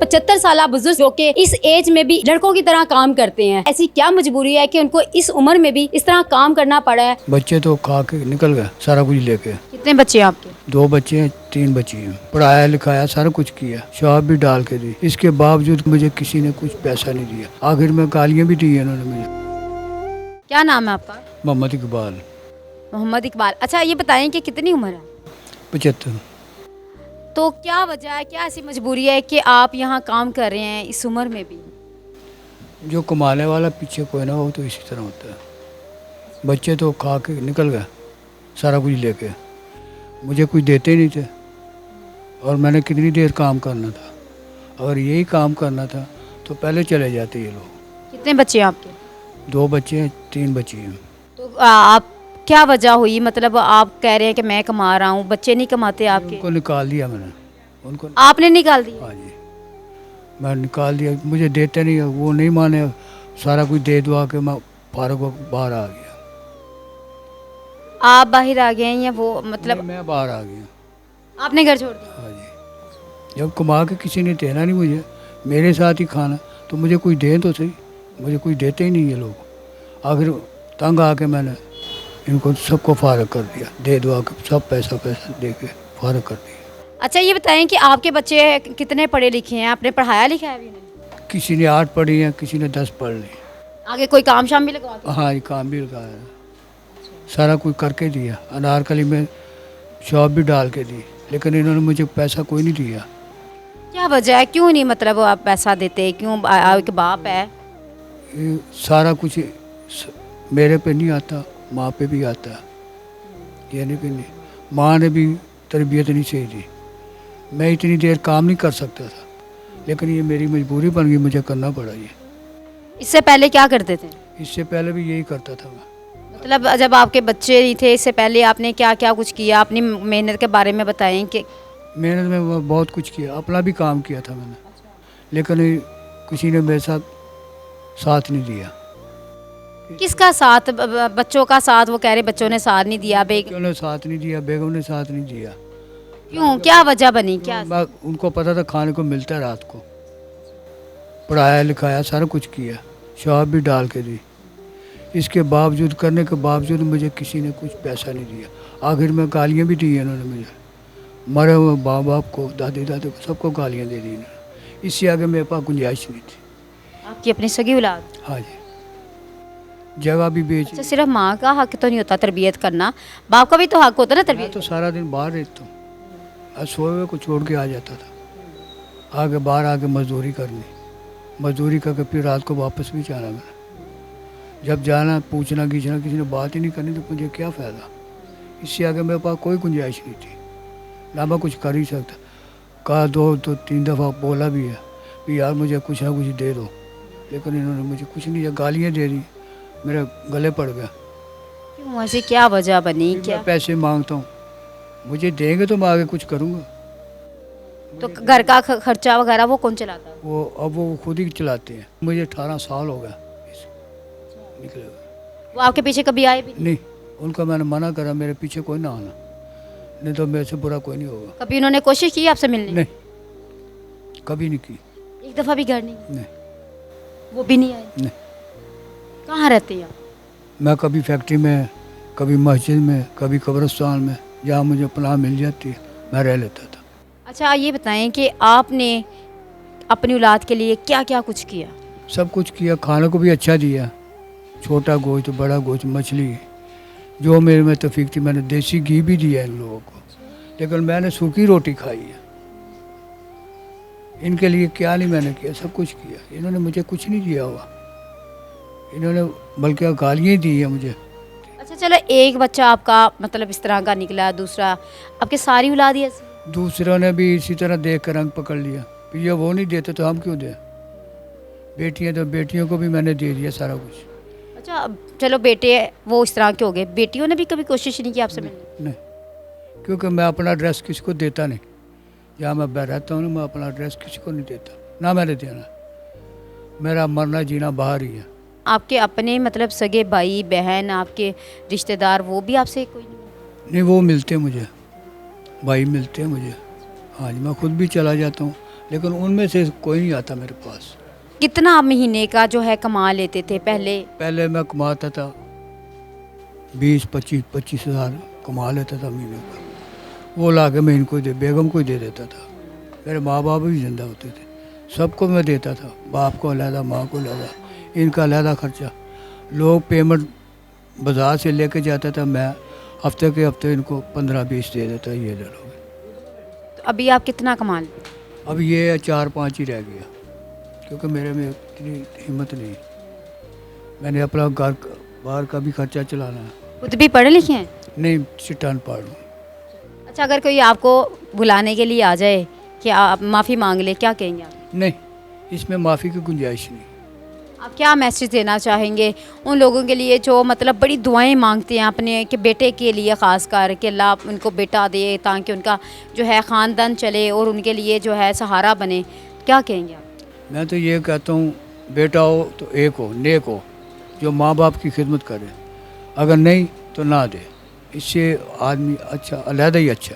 75 साल बुजुर्ग जो कि इस एज में भी लड़कों की तरह काम करते हैं, ऐसी क्या मजबूरी है कि उनको इस उम्र में भी इस तरह काम करना पड़ा है? बच्चे तो खा के निकल गए सारा कुछ लेके। कितने बच्चे हैं आपके? 2 बच्चे हैं, 3 बच्ची हैं। पढ़ाया लिखाया सारा कुछ किया, शॉप भी डाल के दी, इसके बावजूद मुझे किसी ने कुछ पैसा नहीं दिया। आखिर में गालियाँ भी दी इन्होंने मुझे। क्या नाम है आपका? मोहम्मद इकबाल। मोहम्मद इकबाल। अच्छा ये बताएं कि कितनी उम्र है? 75। तो क्या वजह है, क्या ऐसी मजबूरी है कि आप यहाँ काम कर रहे हैं इस उम्र में भी? जो कमाने वाला पीछे कोई ना हो तो इसी तरह होता है। बच्चे तो खा के निकल गए सारा कुछ लेके, मुझे कुछ देते ही नहीं थे। और मैंने कितनी देर काम करना था, अगर यही काम करना था तो पहले चले जाते ये लोग। कितने बच्चे हैं आपके? 2 बच्चे हैं, 3 बच्ची हैं। तो आप क्या वजह हुई, मतलब आप कह रहे हैं कि मैं कमा रहा हूँ, बच्चे नहीं कमाते आपके? उनको निकाल दिया मैंने, उनको। आपने निकाल दिया? हाँ जी, मैं निकाल दिया, मुझे देते नहीं, वो नहीं माने, सारा कुछ दे दुआ के मैं फारूक बाहर आ गया। आप बाहर आ गए हैं या वो मतलब? नहीं, मैं बाहर आ गया। आपने घर छोड़ दिया? हाँ जी, जब कमा के किसी ने देना नहीं मुझे, मेरे साथ ही खाना, तो मुझे कुछ दें तो सही, मुझे कुछ देते ही नहीं ये लोग। आखिर तंग आके मैंने इनको सबको फारग कर दिया, दे दुआ के सब पैसा दे के फारग कर दिया। अच्छा ये बताएं कि आपके बच्चे कितने पढ़े लिखे हैं, आपने पढ़ाया लिखा है भी उन्हें? किसी ने 8 पढ़ी हैं, किसी ने 10 पढ़ ली। आगे कोई काम शाम भी लगवा दिया? हाँ, ये काम भी लगाया, सारा कुछ करके दिया। अनारकली में शॉप भी डाल के दी, लेकिन इन्होंने मुझे पैसा कोई नहीं दिया। क्या वजह है, क्यों नहीं मतलब आप पैसा देते, क्यों? एक बाप है। ये सारा कुछ मेरे पे नहीं आता, माँ पे भी आता है। ये नहीं कि नहीं, माँ ने भी तरबियत नहीं सही दी। मैं इतनी देर काम नहीं कर सकता था, लेकिन ये मेरी मजबूरी बन गई, मुझे करना पड़ा ये। इससे पहले क्या करते थे? इससे पहले भी यही करता था मैं। मतलब जब आपके बच्चे नहीं थे, इससे पहले आपने क्या क्या कुछ किया? अपनी मेहनत के बारे में बताएं कि मेहनत में मैं बहुत कुछ किया, अपना भी काम किया था मैंने, लेकिन किसी ने मेरे साथ नहीं दिया। किसका साथ? बच्चों का साथ? वो कह रहे बच्चों ने साथ नहीं दिया। बच्चों ने साथ नहीं दिया, बेगम ने साथ नहीं दिया। क्यों, क्या वजह बनी? क्या उनको पता था खाने को मिलता है रात को। पढ़ाया लिखाया सारा कुछ किया, शॉप भी डाल के दी, इसके बावजूद, करने के बावजूद मुझे किसी ने कुछ पैसा नहीं दिया। आखिर में गालियाँ भी दी इन्होंने मुझे, मरे हुए माँ बाप को, दादी दादी को, सबको गालियाँ दे दी इन्होंने। इससे आगे मेरे पास गुंजाइश नहीं थी। आपकी अपनी सगी औलाद? हाँ जी, जगह भी बेच। अच्छा, सिर्फ माँ का हक तो नहीं होता तरबियत करना, बाप का भी तो हक होता है ना मैं तरबियत? तो सारा दिन बाहर रहता हूँ, आज सोए हुए को छोड़ के आ जाता था। आगे बाहर आके मजदूरी करनी, मजदूरी करके फिर रात को वापस भी जाना। मैंने जब जाना, पूछना खींचना, किसी ने बात ही नहीं करनी तो मुझे क्या फ़ायदा। इससे आगे मेरे पास कोई गुंजाइश नहीं थी, ना मैं कुछ कर ही सकता। कहा 2-3 दफ़ा बोला भी है कि यार मुझे कुछ ना कुछ दे दो, लेकिन इन्होंने मुझे कुछ नहीं दिया, गालियाँ दे दी, मेरे गले पड़ गया। क्यों, ऐसी क्या वजह बनी? क्या मैं पैसे मांगता हूँ, मुझे देंगे तो मैं आगे कुछ करूँगा। तो घर का खर्चा वगैरह वो कौन चलाता है? वो अब वो खुद ही चलाते हैं। मुझे 18 साल हो गया निकले हुए। वो आपके पीछे कभी आए भी नहीं, उनका मैंने मना करा, मेरे पीछे कोई ना आना, नहीं तो मेरे से बुरा कोई नहीं होगा। कभी उन्होंने कोशिश की आपसे मिलने? नहीं, कभी नहीं की। एक दफ़ा भी घर नहीं? नहीं वो भी नहीं आए? नहीं। कहाँ रहते हैं आप? मैं कभी फैक्ट्री में, कभी मस्जिद में, कभी कब्रिस्तान में, जहाँ मुझे पनाह मिल जाती है मैं रह लेता था। अच्छा ये बताएं कि आपने अपनी औलाद के लिए क्या क्या कुछ किया? सब कुछ किया, खाने को भी अच्छा दिया, छोटा गोश्त, बड़ा गोश्त, मछली, जो मेरे में तौफीक थी। मैंने देसी घी भी दिया इन लोगों को, लेकिन मैंने सूखी रोटी खाई है। इनके लिए क्या नहीं मैंने किया, सब कुछ किया। इन्होंने मुझे कुछ नहीं दिया हुआ, इन्होंने बल्कि गालियाँ दी है मुझे। अच्छा चलो, एक बच्चा आपका मतलब इस तरह का निकला, दूसरा आपके सारी औलाद ही ऐसी? दूसरों ने भी इसी तरह देख कर रंग पकड़ लिया, ये वो नहीं देते तो हम क्यों दें। बेटियाँ तो बेटियों को भी मैंने दे दिया सारा कुछ। अच्छा चलो, बेटे वो इस तरह के हो गए, बेटियों ने भी कभी कोशिश नहीं की आपसे मिलने? नहीं, क्योंकि मैं अपना एड्रेस किसी को देता नहीं। जहाँ मैं रहता हूँ ना, मैं अपना एड्रेस किसी को नहीं देता, ना मैंने देना। मेरा मरना जीना बाहर ही है। आपके अपने मतलब सगे भाई बहन, आपके रिश्तेदार, वो भी आपसे कोई नहीं, वो मिलते हैं मुझे, भाई मिलते हैं मुझे। हाँ जी, मैं खुद भी चला जाता हूँ, لیکن ان میں سے کوئی نہیں آتا میرے پاس. کتنا آپ مہینے کا جو ہے کما لیتے تھے پہلے؟ پہلے میں کماتا تھا 20-25 ہزار کما لیتا تھا مہینے کا. وہ لا کے میں ان کو بیگم کو ہی دے دیتا تھا. میرے ماں باپ بھی زندہ ہوتے تھے, سب کو میں دیتا تھا, باپ کو علیحدہ, ماں کو علیحدہ, ان کا علیحدہ خرچہ. لوگ پیمنٹ بازار سے لے کے جاتا تھا, میں ہفتے کے ہفتے ان کو 15-20 دے دیتا, یہ لے لو. تو ابھی آپ کتنا کما لیتے ہیں؟ اب یہ 4-5 ہی رہ گیا, کیونکہ میرے میں اتنی ہمت نہیں. میں نے اپنا گھر باہر کا بھی خرچہ چلانا ہے. خود بھی پڑھے لکھے ہیں؟ نہیں, سٹان پاڑ ہوں. اچھا, اگر کوئی آپ کو بلانے کے لیے آ جائے کہ آپ معافی مانگ لیں, کیا کہیں گے آپ؟ نہیں, اس میں معافی کی گنجائش نہیں. آپ کیا میسیج دینا چاہیں گے ان لوگوں کے لیے جو مطلب بڑی دعائیں مانگتے ہیں اپنے کہ بیٹے کے لیے, خاص کر کہ اللہ ان کو بیٹا دے تاکہ ان کا جو ہے خاندان چلے اور ان کے لیے جو ہے سہارا بنے, کیا کہیں گے آپ؟ میں تو یہ کہتا ہوں, بیٹا ہو تو ایک ہو, نیک ہو, جو ماں باپ کی خدمت کرے. اگر نہیں تو نہ دے, اس سے آدمی اچھا علیحدہ ہی اچھا.